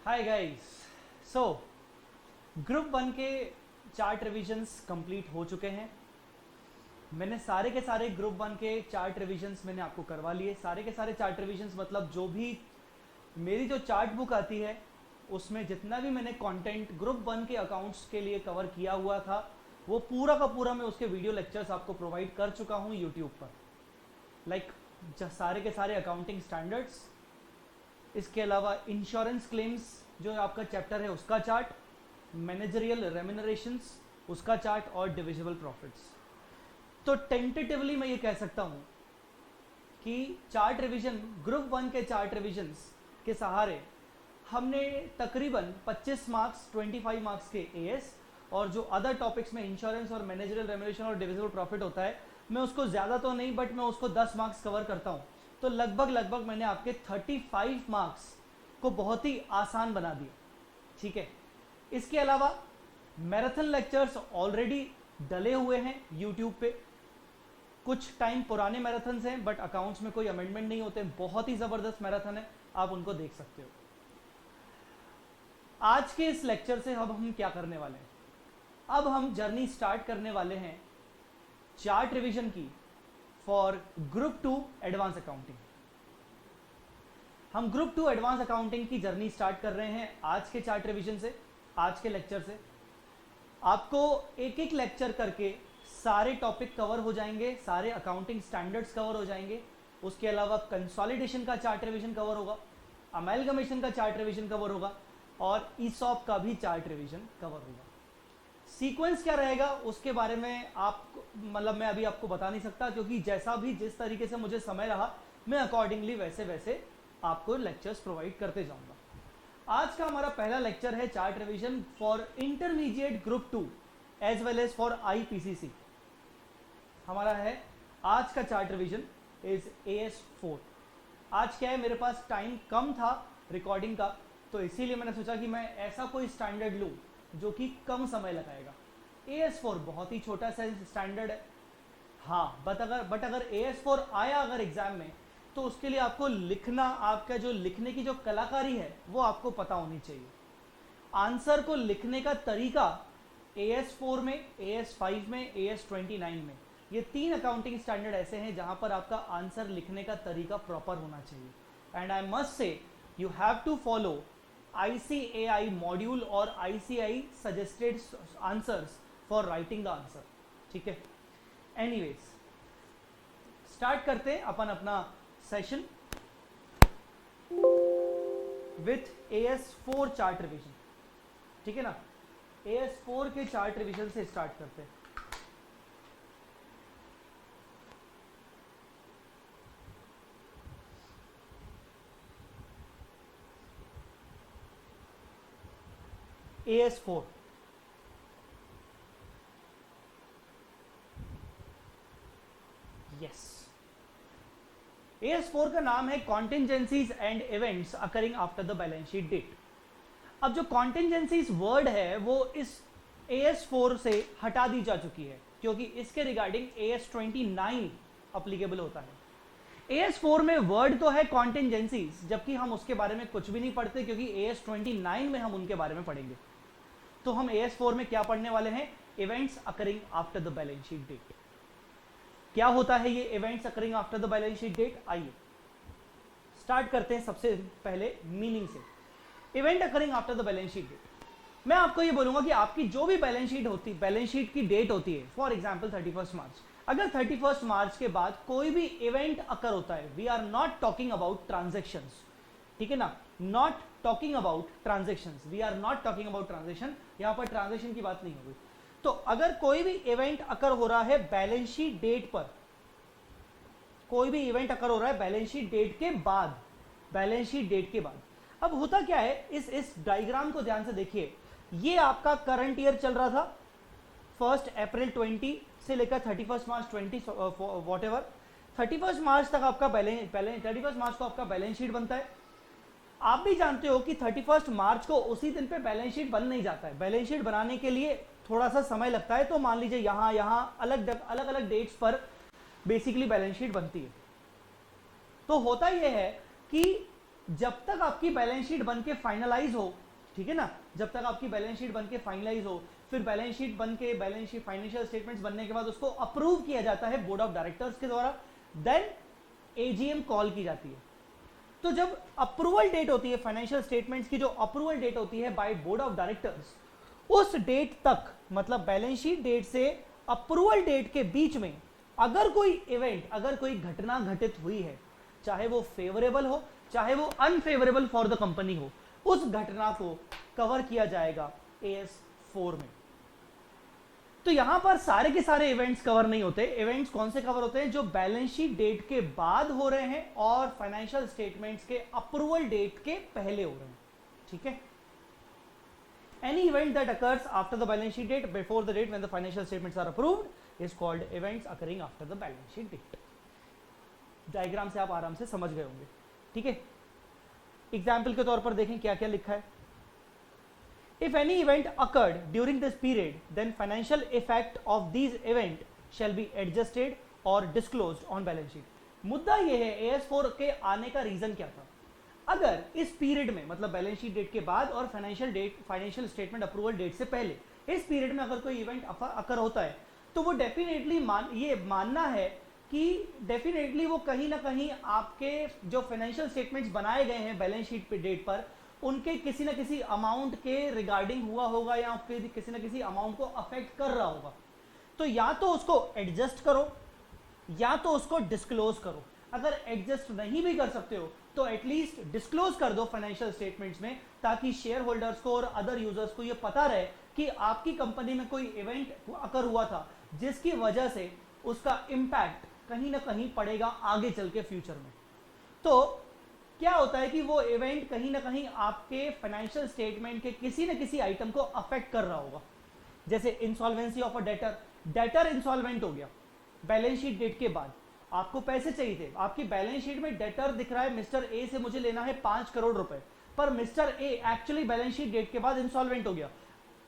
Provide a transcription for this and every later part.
Hi guys. So group 1 के chart revisions complete हो चुके हैं। मैंने सारे के सारे ग्रुप 1 के चार्ट रिविजन्स मैंने आपको करवा लिए। सारे के सारे चार्ट रिविजन्स मतलब जो भी मेरी जो चार्ट बुक आती है उसमें जितना भी मैंने कंटेंट ग्रुप 1 के अकाउंट्स के लिए कवर किया हुआ था वो पूरा का पूरा मैं उसके वीडियो लेक्चर्स आपको प्रोवाइड कर चुका हूँ यूट्यूब पर। लाइक सारे के सारे अकाउंटिंग स्टैंडर्ड्स, इसके अलावा इंश्योरेंस क्लेम्स जो आपका चैप्टर है उसका चार्ट, मैनेजरियल रेम्यूनरेशंस उसका चार्ट और डिविजिबल प्रॉफिट्स। तो टेंटेटिवली मैं ये कह सकता हूँ कि चार्ट रिवीजन ग्रुप 1 के चार्ट रिविजन्स के सहारे हमने तकरीबन 25 मार्क्स 25 मार्क्स के एएस और जो अदर टॉपिक्स में इंश्योरेंस और मैनेजरियल रेम्यूनरेशन और डिविजिबल प्रॉफिट होता है मैं उसको ज़्यादा तो नहीं बट मैं उसको 10 मार्क्स कवर करता हूँ। तो लगभग मैंने आपके 35 मार्क्स को बहुत ही आसान बना दिया। ठीक है, इसके अलावा मैराथन लेक्चर्स ऑलरेडी डले हुए हैं यूट्यूब पे। कुछ टाइम पुराने मैराथन्स हैं बट अकाउंट्स में कोई अमेंडमेंट नहीं होते, बहुत ही ज़बरदस्त मैराथन है, आप उनको देख सकते हो। आज के इस लेक्चर से अब हम क्या करने वाले हैं, अब हम जर्नी स्टार्ट करने वाले हैं चार्ट रिवीजन की फॉर ग्रुप 2 एडवांस अकाउंटिंग। हम ग्रुप 2 एडवांस अकाउंटिंग की जर्नी स्टार्ट कर रहे हैं आज के चार्ट रिवीजन से, आज के लेक्चर से। आपको एक एक लेक्चर करके सारे टॉपिक कवर हो जाएंगे, सारे अकाउंटिंग स्टैंडर्ड्स कवर हो जाएंगे। उसके अलावा कंसोलिडेशन का चार्ट रिवीजन कवर होगा, अमेलगमेशन का चार्ट रिवीजन कवर होगा और ईसॉप का भी चार्ट रिवीजन कवर होगा। सीक्वेंस क्या रहेगा उसके बारे में आप मैं अभी आपको बता नहीं सकता, क्योंकि जैसा भी जिस तरीके से मुझे समय रहा मैं अकॉर्डिंगली वैसे आपको लेक्चर्स प्रोवाइड करते जाऊंगा। आज का हमारा पहला लेक्चर है chart revision for intermediate group 2 as well as for IPCC. हमारा है आज का चार्ट रिवीजन इज AS4। आज क्या है, मेरे पास टाइम कम था रिकॉर्डिंग का, तो इसीलिए मैंने सोचा कि मैं ऐसा कोई स्टैंडर्ड लूँ जो कि कम समय लगाएगा। AS4 बहुत ही छोटा सा स्टैंडर्ड है, हाँ, बट अगर AS4 आया अगर एग्जाम में तो उसके लिए आपको लिखना, आपका जो लिखने की जो कलाकारी है वो आपको पता होनी चाहिए। आंसर को लिखने का तरीका AS4 में, AS5 में, AS29 में, ये 3 अकाउंटिंग स्टैंडर्ड ऐसे हैं जहां पर आपका आंसर लिखने का तरीका प्रॉपर होना चाहिए। And I must say you have to follow ICAI module और ICAI suggested answers for writing the answer. ठीक है, एनीवेज स्टार्ट करते हैं अपन अपना session with AS4 chart revision. ठीक है ना, AS4 के चार्ट रिवीजन से स्टार्ट करते हैं। AS4 यस, AS4 का नाम है contingencies and events occurring after the balance sheet date. अब जो कॉन्टिंजेंसीज वर्ड है वो इस AS4 से हटा दी जा चुकी है, क्योंकि इसके रिगार्डिंग AS29 अप्लीकेबल होता है। AS4 में वर्ड तो है कॉन्टिंजेंसीज, जबकि हम उसके बारे में कुछ भी नहीं पढ़ते, क्योंकि AS29 में हम उनके बारे में पढ़ेंगे। तो हम AS4 में क्या पढ़ने वाले हैं, events occurring after the balance sheet date. क्या होता है ये events occurring after the balance sheet date, आइए स्टार्ट करते हैं सबसे पहले मीनिंग से। Event occurring after the balance sheet date, मैं आपको ये बोलूंगा कि आपकी जो भी बैलेंस शीट की डेट होती है, फॉर एग्जांपल 31 मार्च, अगर 31 मार्च के बाद कोई भी इवेंट अकर होता है, we are not talking about transactions, ठीक है ना, not talking about transactions, we are not talking about transaction, यहां पर ट्रांजेक्शन की बात नहीं होगी। तो अगर कोई भी इवेंट अकर हो रहा है बैलेंस शीट डेट पर, कोई भी इवेंट अकर हो रहा है बैलेंस शीट डेट के बाद, बैलेंस शीट डेट के बाद, अब होता क्या है, इस डायग्राम को ध्यान से देखिए। ये आपका करंट ईयर चल रहा था 1 अप्रैल 20 से लेकर 31 मार्च 20 वॉट एवर, 31 मार्च तक आपका 31 मार्च को आपका बैलेंस शीट बनता है। आप भी जानते हो कि 31 मार्च को उसी दिन पे बैलेंस शीट बन नहीं जाता है, बैलेंस शीट बनाने के लिए थोड़ा सा समय लगता है। तो मान लीजिए यहाँ अलग अलग डेट्स पर बेसिकली बैलेंस शीट बनती है। तो होता यह है कि जब तक आपकी बैलेंस शीट बन के फाइनलाइज हो, ठीक है ना, जब तक आपकी बैलेंस शीट बन के फाइनलाइज हो, फिर बैलेंस शीट बन के, बैलेंस शीट फाइनेंशियल स्टेटमेंट्स बनने के बाद उसको अप्रूव किया जाता है बोर्ड ऑफ डायरेक्टर्स के द्वारा, देन एजीएम कॉल की जाती है। तो जब अप्रूवल डेट होती है फाइनेंशियल स्टेटमेंट्स की, जो अप्रूवल डेट होती है बाय बोर्ड ऑफ डायरेक्टर्स, उस डेट तक, मतलब बैलेंस शीट डेट से अप्रूवल डेट के बीच में अगर कोई इवेंट, अगर कोई घटना घटित हुई है, चाहे वो फेवरेबल हो चाहे वो अनफेवरेबल फॉर द कंपनी हो, उस घटना को कवर किया जाएगा AS4 में। तो यहां पर सारे के सारे इवेंट्स कवर नहीं होते। इवेंट्स कौन से कवर होते हैं? जो बैलेंस शीट डेट के बाद हो रहे हैं और फाइनेंशियल स्टेटमेंट्स के अप्रूवल डेट के पहले हो रहे हैं, ठीक है। Any event that occurs after the balance sheet date before the date when the financial statements are approved is called events occurring after the balance sheet date. Diagram से आप आराम से समझ गए होंगे, ठीक है। एग्जाम्पल के तौर पर देखें क्या क्या लिखा है। If any event occurred during this period, then financial effect of these event shall be adjusted or disclosed on balance sheet. मुद्दा यह है AS4 के आने का रीजन क्या था। अगर इस पीरियड में, मतलब बैलेंस शीट डेट के बाद और फाइनेंशियल स्टेटमेंट अप्रूवल डेट से पहले, इस पीरियड में अगर कोई इवेंट अकर होता है, तो वो डेफिनेटली ये मानना है कि डेफिनेटली वो कहीं ना कहीं आपके जो फाइनेंशियल स्टेटमेंट्स बनाए गए हैं बैलेंस शीट पे डेट पर, उनके किसी न किसी अमाउंट के रिगार्डिंग हुआ होगा या किसी न किसी अमाउंट को अफेक्ट कर रहा होगा। तो या तो उसको एडजस्ट करो या तो उसको डिस्क्लोज करो। अगर एडजस्ट नहीं भी कर सकते हो तो एटलीस्ट डिस्क्लोज कर दो फाइनेंशियल स्टेटमेंट्स में, ताकि शेयर होल्डर्स को और अदर यूजर्स को यह पता रहे कि आपकी कंपनी में कोई इवेंट अकर हुआ था जिसकी वजह से उसका इंपैक्ट कहीं ना कहीं पड़ेगा आगे चल के फ्यूचर में। तो क्या होता है कि वो इवेंट कहीं ना कहीं आपके फाइनेंशियल स्टेटमेंट के किसी न किसी आइटम को अफेक्ट कर रहा होगा। जैसे insolvency of a debtor, debtor insolvent हो गया बैलेंस शीट डेट के बाद, आपको पैसे चाहिए थे, आपकी बैलेंस शीट में डेटर दिख रहा है मिस्टर ए से मुझे लेना है 5 करोड़ रुपए, पर mister A actually balance sheet date के बाद इंसॉल्वेंट हो गया।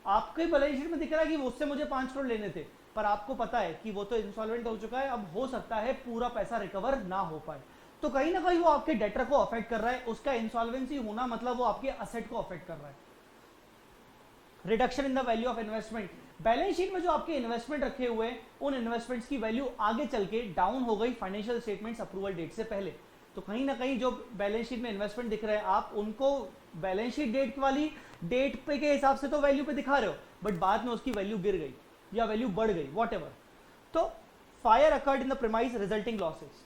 आपके बैलेंस शीट में दिख रहा है कि उससे मुझे 5 करोड़ लेने थे, पर आपको पता है कि वो तो इंसॉल्वेंट हो चुका है, अब हो सकता है पूरा पैसा रिकवर ना हो पाए। तो कहीं ना कहीं वो आपके डेटर को अफेक्ट कर रहा है। उसका इंसॉल्वेंसी होना मतलब वो आपके असेट को अफेक्ट कर रहा है। Reduction in the value of investment, balance sheet में जो आपके इन्वेस्टमेंट रखे हुए हैं उन इन्वेस्टमेंट्स की वैल्यू आगे चल के डाउन हो गई फाइनेंशियल स्टेटमेंट्स अप्रूवल डेट से पहले। तो कहीं ना कहीं जो बैलेंस शीट में इन्वेस्टमेंट दिख रहे हैं आप उनको बैलेंस शीट डेट वाली डेट पे के हिसाब से तो वैल्यू पे दिखा रहे हो, बट बाद में उसकी वैल्यू गिर गई या वैल्यू बढ़ गई, व्हाटएवर। तो fire occurred in the premise resulting losses,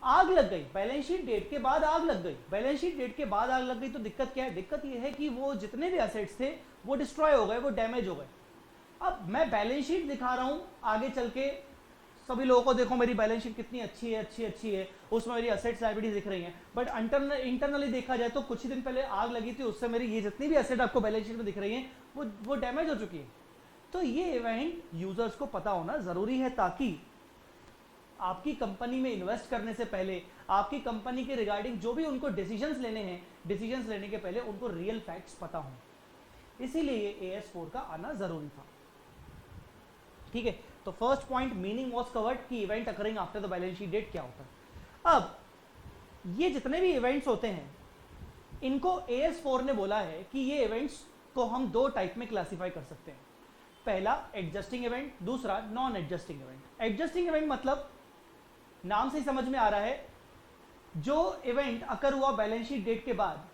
आग लग गई बैलेंस शीट डेट के बाद, आग लग गई बैलेंस शीट डेट के बाद, आग लग गई तो दिक्कत क्या है? दिक्कत यह है कि वो जितने भी एसेट्स थे वो डिस्ट्रॉय हो गए, वो डैमेज हो गए। अब मैं बैलेंस शीट दिखा रहा हूं, आगे चल के सभी लोगों को देखो मेरी बैलेंस शीट कितनी अच्छी है, अच्छी है, उसमें मेरी एसेट्स लायबिलिटीज दिख रही हैं, बट इंटरनली देखा जाए तो कुछ ही दिन पहले आग लगी थी, उससे मेरी ये जितनी भी एसेट आपको बैलेंस शीट में दिख रही हैं वो डैमेज हो चुकी है। तो ये इवेंट यूजर्स को पता होना जरूरी है, ताकि आपकी कंपनी में इन्वेस्ट करने से पहले, आपकी कंपनी के रिगार्डिंग जो भी उनको डिसीजंस लेने हैं, डिसीजंस लेने के पहले उनको रियल फैक्ट्स पता हों। इसीलिए ये AS4 का आना जरूरी था, ठीक है। तो first point, meaning was covered कि event occurring after the balance sheet date क्या होता है। अब ये जितने भी इवेंट्स होते हैं इनको AS4 ने बोला है कि ये इवेंट्स को हम 2 टाइप में क्लासिफाई कर सकते हैं। पहला एडजस्टिंग इवेंट, दूसरा non adjusting event. Adjusting event मतलब नाम से ही समझ में आ रहा है, जो इवेंट अकर हुआ बैलेंस शीट डेट के बाद,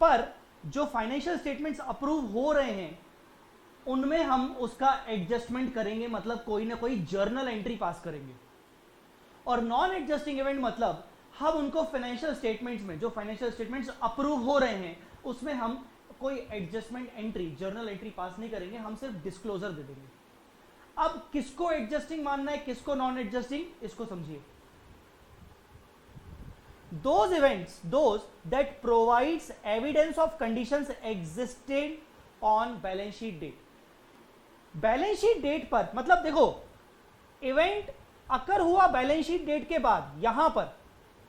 पर जो फाइनेंशियल स्टेटमेंट्स अप्रूव हो रहे हैं उनमें हम उसका एडजस्टमेंट करेंगे, मतलब कोई ना कोई जर्नल एंट्री पास करेंगे। और नॉन एडजस्टिंग इवेंट मतलब हम उनको फाइनेंशियल स्टेटमेंट्स में, जो फाइनेंशियल स्टेटमेंट्स अप्रूव हो रहे हैं उसमें हम कोई एडजस्टमेंट एंट्री, जर्नल एंट्री पास नहीं करेंगे, हम सिर्फ डिस्क्लोजर दे देंगे। अब किसको एडजस्टिंग मानना है, किसको नॉन एडजस्टिंग, इसको समझिए। those events, those that provides evidence of conditions existed on balance sheet date। Balance sheet date पर मतलब देखो, इवेंट अकर हुआ बैलेंस शीट डेट के बाद, यहां पर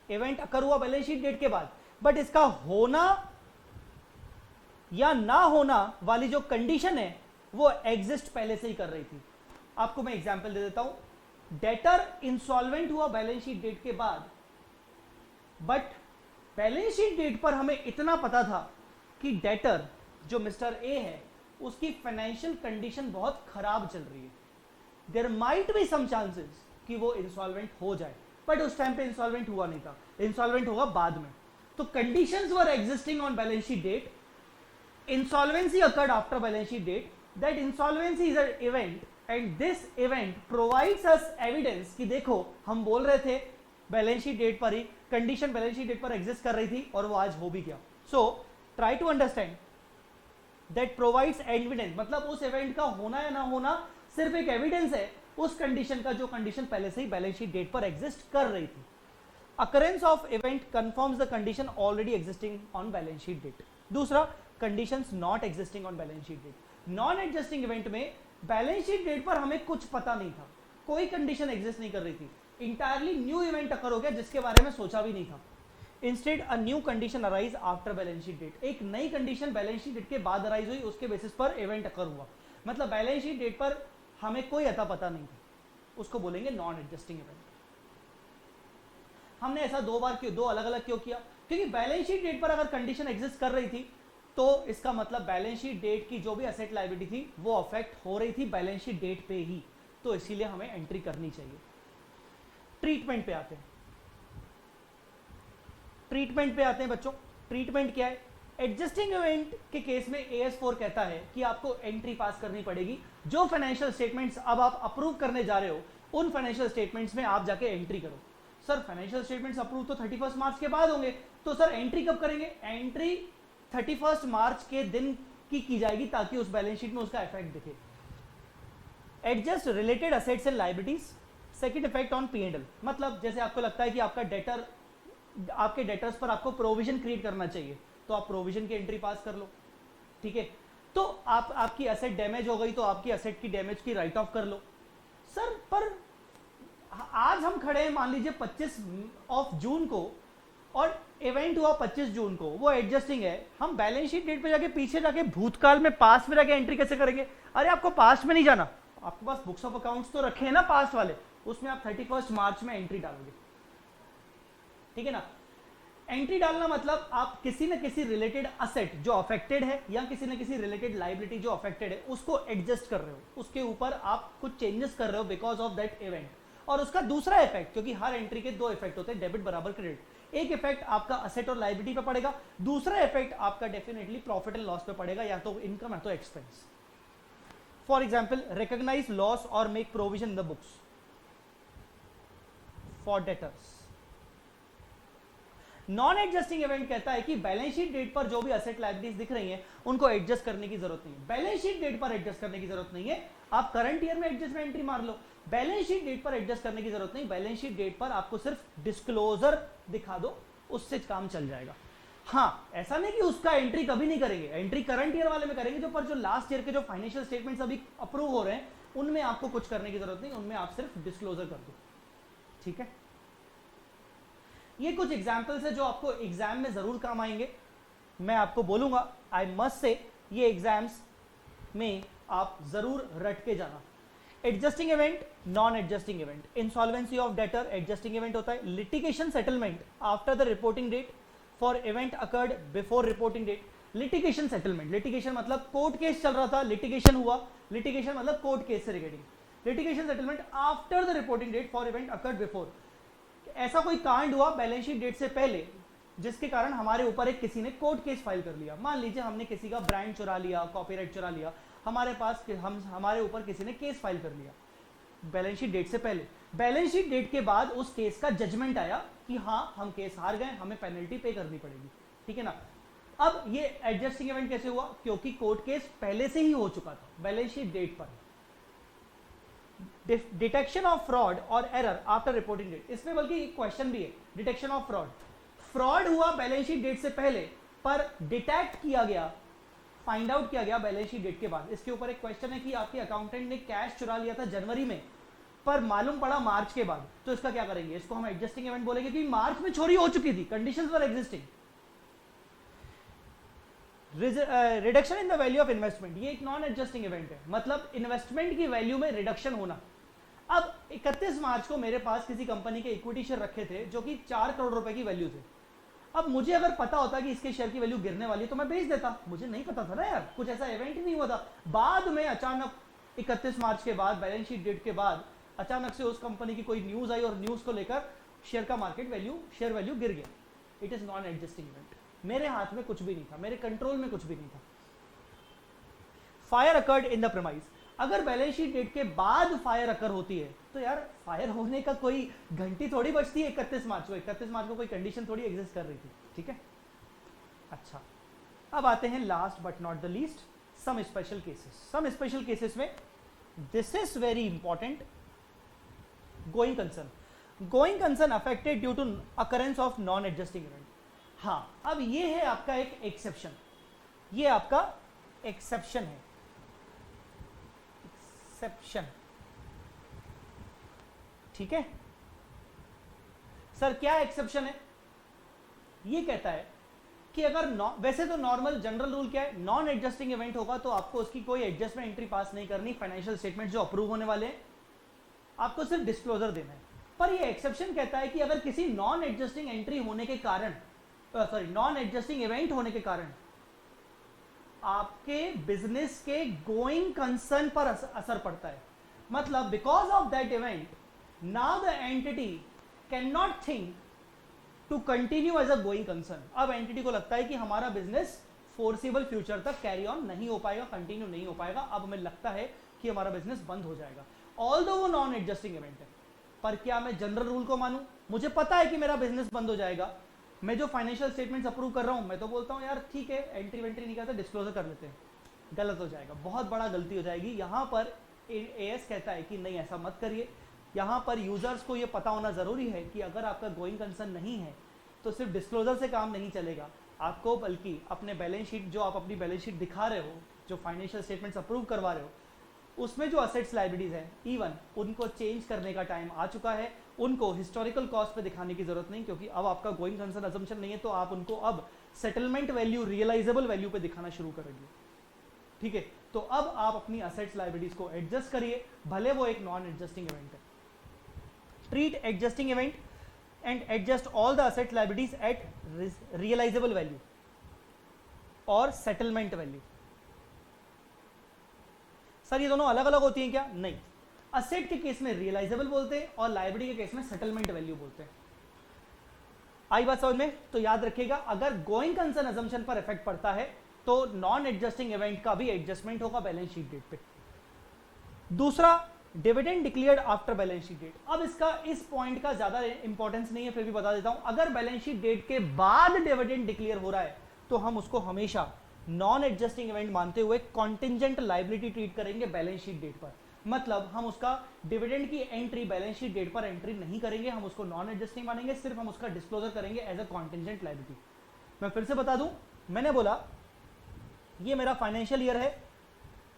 इवेंट अकर हुआ बैलेंस शीट डेट के बाद, बट इसका होना या ना होना वाली जो कंडीशन है वो एग्जिस्ट पहले से ही कर रही थी। आपको मैं एग्जांपल दे देता हूं। डेटर इंसॉल्वेंट हुआ बैलेंस शीट डेट के बाद, बट बैलेंस शीट डेट पर हमें इतना पता था कि डेटर जो मिस्टर ए है उसकी फाइनेंशियल कंडीशन बहुत खराब चल रही है, there might be some chances कि वो इंसॉल्वेंट हो जाए, बट उस टाइम पे इंसॉल्वेंट हुआ नहीं था, इंसॉल्वेंट होगा बाद में। तो conditions were existing on balance sheet date, insolvency occurred after balance sheet date, that insolvency is an event and this event provides us evidence कि देखो हम बोल रहे थे बैलेंस शीट डेट पर ही कंडीशन बैलेंस शीट डेट पर exist कर रही थी और वो आज हो भी गया। So try to understand that provides evidence, मतलब उस इवेंट का होना या ना होना सिर्फ एक एविडेंस है उस कंडीशन का जो कंडीशन पहले से ही बैलेंस शीट डेट पर एग्जिस्ट कर रही थी। Occurrence of event confirms the condition already existing on balance sheet date. दूसरा, conditions not existing on balance sheet date. Non existing event में बैलेंस शीट डेट पर हमें कुछ पता नहीं था, कोई कंडीशन एग्जिस्ट नहीं कर रही थी, इंटायरली न्यू इवेंट अकर हो गया जिसके बारे में सोचा भी नहीं था। Instead a new condition arise after balance sheet date, एक नई कंडीशन बैलेंस शीट डेट के बाद अराइज हुई, उसके बेसिस पर इवेंट अकर हुआ। मतलब बैलेंस शीट डेट पर हमें कोई अता पता नहीं था, उसको बोलेंगे नॉन एग्जिस्टिंग इवेंट। हमने ऐसा दो बार क्यों, दो अलग अलग क्यों किया? क्योंकि बैलेंस शीट डेट पर अगर कंडीशन एग्जिस्ट कर रही थी तो इसका मतलब बैलेंस शीट डेट की जो भी असेट लायबिलिटी थी वो अफेक्ट हो रही थी बैलेंस शीट डेट पे ही, तो इसीलिए हमें एंट्री करनी चाहिए। ट्रीटमेंट पे आते हैं, ट्रीटमेंट पे आते हैं बच्चों। ट्रीटमेंट क्या है? एडजस्टिंग इवेंट के केस में AS4 कहता है कि आपको एंट्री पास करनी पड़ेगी। जो फाइनेंशियल स्टेटमेंट्स अब आप अप्रूव करने जा रहे हो उन फाइनेंशियल स्टेटमेंट्स में आप जाके एंट्री करो। सर फाइनेंशियल स्टेटमेंट्स अप्रूव तो 31 मार्च के बाद होंगे, तो सर एंट्री कब करेंगे? एंट्री 31 मार्च के दिन की जाएगी ताकि उस बैलेंस शीट में उसका इफेक्ट दिखे। Adjust related assets and liabilities, second effect on P&L। मतलब जैसे आपको लगता है कि आपका डेटर, आपके डेटर्स पर आपको प्रोविजन क्रिएट करना चाहिए तो आप प्रोविजन की एंट्री पास कर लो, ठीक है। तो आपकी असेट डैमेज हो गई तो आपकी असेट की डैमेज की राइट ऑफ कर लो। सर पर आज हम खड़े हैं मान लीजिए 25 जून को और इवेंट हुआ 25 जून को, वो एडजस्टिंग है, हम बैलेंस शीट डेट पे जाके पीछे जाके भूतकाल में पास्ट में जाके एंट्री कैसे करेंगे? अरे आपको पास्ट में नहीं जाना, आपके पास बुक्स ऑफ अकाउंट्स तो रखे हैं ना पास्ट वाले, उसमें आप 31 मार्च में एंट्री डालोगे, ठीक है ना। एंट्री डालना मतलब आप किसी न किसी रिलेटेड असेट जो अफेक्टेड है या किसी न किसी रिलेटेड लायबिलिटी जो अफेक्टेड है उसको एडजस्ट कर रहे हो, उसके ऊपर आप कुछ चेंजेस कर रहे हो बिकॉज ऑफ दैट इवेंट। और उसका दूसरा इफेक्ट, क्योंकि हर एंट्री के दो इफेक्ट होते हैं, डेबिट बराबर क्रेडिट। एक इफेक्ट आपका असेट और लायबिलिटी पे पड़ेगा, दूसरा इफेक्ट आपका डेफिनेटली प्रॉफिट एंड लॉस पे पड़ेगा, या तो इनकम या तो expense. For example, recognise loss और make provision in the books for debtors. Non adjusting event कहता है कि बैलेंस शीट डेट पर जो भी असेट लायबिलिटीज दिख रही हैं उनको एडजस्ट करने की जरूरत नहीं है, बैलेंस शीट डेट पर एडजस्ट करने की जरूरत नहीं है। आप करंट ईयर में एडजस्टमेंट एंट्री मार लो, बैलेंस शीट डेट पर एडजस्ट करने की जरूरत नहीं। बैलेंस शीट डेट पर आपको सिर्फ डिस्क्लोजर दिखा दो, उससे काम चल जाएगा। हाँ, ऐसा नहीं कि उसका एंट्री कभी नहीं करेंगे, एंट्री करंट ईयर वाले में करेंगे, जो पर जो लास्ट ईयर के जो फाइनेंशियल स्टेटमेंट्स अभी अप्रूव हो रहे हैं उनमें आपको कुछ करने की जरूरत नहीं, उनमें आप सिर्फ डिस्क्लोजर कर दो, ठीक है। ये कुछ एग्जाम्पल्स है जो आपको एग्जाम में जरूर काम आएंगे, मैं आपको बोलूंगा, आई मस्ट से ये एग्जाम्स में आप जरूर रट के जाना। Adjusting event, non adjusting event. Insolvency of debtor adjusting event होता है। Litigation settlement after the reporting date for event occurred before reporting date. Litigation settlement, litigation मतलब कोर्ट केस चल रहा था, लिटिगेशन हुआ, लिटिगेशन मतलब कोर्ट केस से regarding. Litigation settlement after the reporting date for event occurred before. ऐसा कोई कांड हुआ बैलेंस शीट डेट से पहले जिसके कारण हमारे ऊपर एक किसी ने कोर्ट केस फाइल कर लिया। मान लीजिए हमने किसी का ब्रांड चुरा लिया, कॉपीराइट चुरा लिया, हमारे पास हमारे ऊपर किसी ने केस फाइल कर लिया बैलेंस शीट डेट से पहले। बैलेंस शीट डेट के बाद उस केस का जजमेंट आया कि हाँ हम केस हार गए, हमें पेनल्टी पे करनी पड़ेगी, ठीक है ना। अब ये एडजस्टिंग इवेंट कैसे हुआ? क्योंकि कोर्ट केस पहले से ही हो चुका था बैलेंस शीट डेट पर। डिटेक्शन ऑफ फ्रॉड और एरर आफ्टर रिपोर्टिंग डेट, इसमें बल्कि एक क्वेश्चन भी है, डिटेक्शन ऑफ फ्रॉड। फ्रॉड हुआ बैलेंस शीट डेट से पहले पर डिटेक्ट किया गया, फाइंड आउट किया गया बैलेंस शीट डेट के बाद। इसके ऊपर एक क्वेश्चन है कि आपके अकाउंटेंट ने कैश चुरा लिया था जनवरी में पर मालूम पड़ा मार्च के बाद, तो इसका क्या करेंगे? इसको हम एडजस्टिंग इवेंट बोलेंगे कि मार्च में चोरी हो चुकी थी, conditions were existing. Reduction in the value of investment, ये एक नॉन एडजस्टिंग इवेंट है, मतलब इन्वेस्टमेंट की वैल्यू में रिडक्शन होना। अब 31 मार्च को मेरे पास किसी कंपनी के इक्विटी शेयर रखे थे जो कि 4 करोड़ रुपए की वैल्यू थे। अब मुझे अगर पता होता कि इसके शेयर की वैल्यू गिरने वाली है तो मैं बेच देता, मुझे नहीं पता था ना यार, कुछ ऐसा इवेंट ही नहीं हुआ था। बाद में अचानक 31 मार्च के बाद, बैलेंस शीट डेट के बाद अचानक से उस कंपनी की कोई न्यूज आई और न्यूज को लेकर शेयर का मार्केट वैल्यू, शेयर वैल्यू गिर गया। It is non adjusting event, मेरे हाथ में कुछ भी नहीं था, मेरे कंट्रोल में कुछ भी नहीं था। Fire occurred in the premise, अगर बैलेंस शीट डेट के बाद फायर अकर होती है तो यार फायर होने का कोई घंटी थोड़ी बचती है 31 मार्च को। 31 मार्च को कोई कंडीशन थोड़ी एग्जिस्ट कर रही थी, ठीक है। अच्छा, अब आते हैं last but not the least, some special cases. Some special cases में this is very important, going concern. Going concern affected due to occurrence of non adjusting event. हाँ, अब ये है आपका एक एक्सेप्शन, ये आपका एक्सेप्शन है, एक्सेप्शन, ठीक है। सर क्या एक्सेप्शन है? ये कहता है कि अगर वैसे तो नॉर्मल जनरल रूल क्या है, नॉन एडजस्टिंग इवेंट होगा तो आपको उसकी कोई एडजस्टमेंट एंट्री पास नहीं करनी, फाइनेंशियल स्टेटमेंट जो अप्रूव होने वाले हैं आपको सिर्फ डिस्क्लोजर देना है। पर ये एक्सेप्शन कहता है कि अगर किसी नॉन एडजस्टिंग एंट्री होने के कारण, सॉरी नॉन एडजस्टिंग इवेंट होने के कारण आपके बिजनेस के गोइंग कंसर्न पर असर पड़ता है, मतलब because of that event now the entity can not think to continue as a going concern. अब एंटिटी को लगता है कि हमारा बिजनेस फोर्सिबल फ्यूचर तक कैरी ऑन नहीं हो पाएगा, कंटिन्यू नहीं हो पाएगा, अब हमें लगता है कि हमारा बिजनेस बंद हो जाएगा। ऑल्दो वो नॉन एडजस्टिंग इवेंट है, पर क्या मैं जनरल रूल को मानूं? मुझे पता है कि मेरा बिजनेस बंद हो जाएगा, मैं जो फाइनेंशियल स्टेटमेंट्स अप्रूव कर रहा हूं मैं तो बोलता हूं यार ठीक है, एंट्री वेंट्री नहीं करते, डिस्क्लोजर कर लेते हैं। गलत हो जाएगा, बहुत बड़ा गलती हो जाएगी। यहां पर एएस कहता है कि नहीं ऐसा मत करिए। यहां पर यूजर्स को यह पता होना जरूरी है कि अगर आपका गोइंग कंसर्न नहीं है तो सिर्फ डिस्क्लोजर से काम नहीं चलेगा, आपको बल्कि अपने बैलेंस शीट, जो आप अपनी बैलेंस शीट दिखा रहे हो, जो फाइनेंशियल स्टेटमेंट्स अप्रूव करवा रहे हो, उसमें जो असेट्स लायबिलिटीज है इवन उनको चेंज करने का टाइम आ चुका है। उनको हिस्टोरिकल कॉस्ट पे दिखाने की जरूरत नहीं, क्योंकि अब आपका गोइंग कंसर्न अजम्पशन नहीं है, तो आप उनको अब सेटलमेंट वैल्यू, रियलाइजेबल वैल्यू पे दिखाना शुरू करेंगे, ठीक है। तो अब आप अपनी असेट्स लायबिलिटीज को एडजस्ट करिए, भले वो एक नॉन एडजस्टिंग इवेंट है। Treat adjusting event and adjust all the asset liabilities at realisable value और सेटलमेंट वैल्यू। सर ये दोनों अलग अलग होती हैं क्या? नहीं, असेट के केस में रियलाइजेबल बोलते हैं और लायबिलिटी के केस में सेटलमेंट वैल्यू बोलते हैं। आई बात समझ में? तो याद रखिएगा, अगर गोइंग कंसर्न अजम्पशन पर इफेक्ट पड़ता है तो नॉन एडजस्टिंग इवेंट का भी एडजस्टमेंट होगा बैलेंस शीट डेट पे। दूसरा, dividend declared after balance sheet date. अब इसका, इस पॉइंट का ज्यादा इंपॉर्टेंस नहीं है, फिर भी बता देता हूं। अगर बैलेंस शीट डेट के बाद डिविडेंड डिक्लेयर हो रहा है तो हम उसको हमेशा नॉन एडजस्टिंग इवेंट मानते हुए कॉन्टिंजेंट लायबिलिटी ट्रीट करेंगे बैलेंस शीट डेट पर। मतलब हम उसका डिविडेंड की एंट्री बैलेंस शीट डेट पर एंट्री नहीं करेंगे, हम उसको नॉन एडजस्टिंग मानेंगे, सिर्फ हम उसका डिस्क्लोजर करेंगे एज अ कॉन्टिंजेंट लायबिलिटी। मैं फिर से बता दूं, मैंने बोला ये मेरा फाइनेंशियल ईयर है,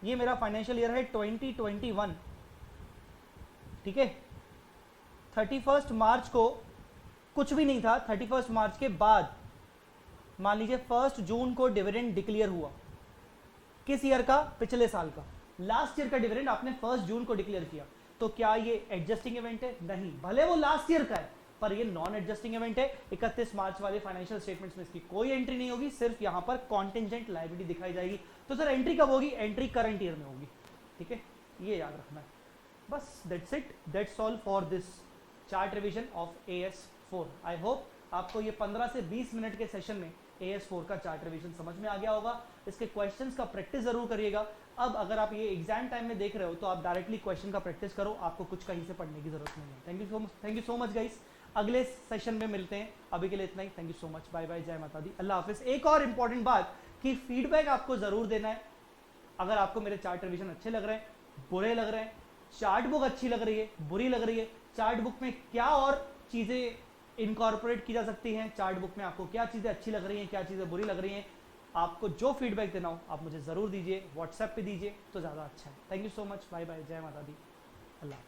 ये मेरा फाइनेंशियल ईयर है 2021, ठीक है। 31 मार्च को कुछ भी नहीं था, 31 मार्च के बाद मान लीजिए 1 जून को डिविडेंड डिक्लेयर हुआ। किस ईयर का? पिछले साल का। लास्ट ईयर का डिविडेंड आपने 1 जून को डिक्लेयर किया, तो क्या ये एडजस्टिंग इवेंट है? नहीं, भले वो लास्ट ईयर का है पर ये नॉन एडजस्टिंग इवेंट है। 31 मार्च वाले फाइनेंशियल स्टेटमेंट्स में इसकी कोई एंट्री नहीं होगी, सिर्फ यहां पर कॉन्टिंजेंट लायबिलिटी दिखाई जाएगी। तो सर एंट्री कब होगी? एंट्री करंट ईयर में होगी, ठीक है, ये याद रखना है। बस that's it, that's all for this chart revision of AS4। I hope आपको ये 15 से 20 मिनट के सेशन में AS4 का चार्ट रिवीजन समझ में आ गया होगा। इसके क्वेश्चंस का प्रैक्टिस जरूर करिएगा। अब अगर आप ये एग्जाम टाइम में देख रहे हो तो आप डायरेक्टली क्वेश्चन का प्रैक्टिस करो, आपको कुछ कहीं से पढ़ने की जरूरत नहीं है। Thank you so much guys, अगले सेशन में मिलते हैं। अभी के लिए इतना ही, thank you so much, bye bye, जय माता दी, अल्लाह हाफिज। एक और इंपॉर्टेंट बात कि फीडबैक आपको जरूर देना है। अगर आपको मेरे चार्ट रिवीजन अच्छे लग रहे हैं, बुरे लग रहे हैं, चार्ट बुक अच्छी लग रही है, बुरी लग रही है, चार्ट बुक में क्या और चीजें इनकॉर्पोरेट की जा सकती हैं, चार्ट बुक में आपको क्या चीजें अच्छी लग रही हैं, क्या चीजें बुरी लग रही हैं, आपको जो फीडबैक देना हो आप मुझे जरूर दीजिए, व्हाट्सएप पे दीजिए तो ज्यादा अच्छा है। Thank you so much, bye bye, जय माता दी, अल्लाह।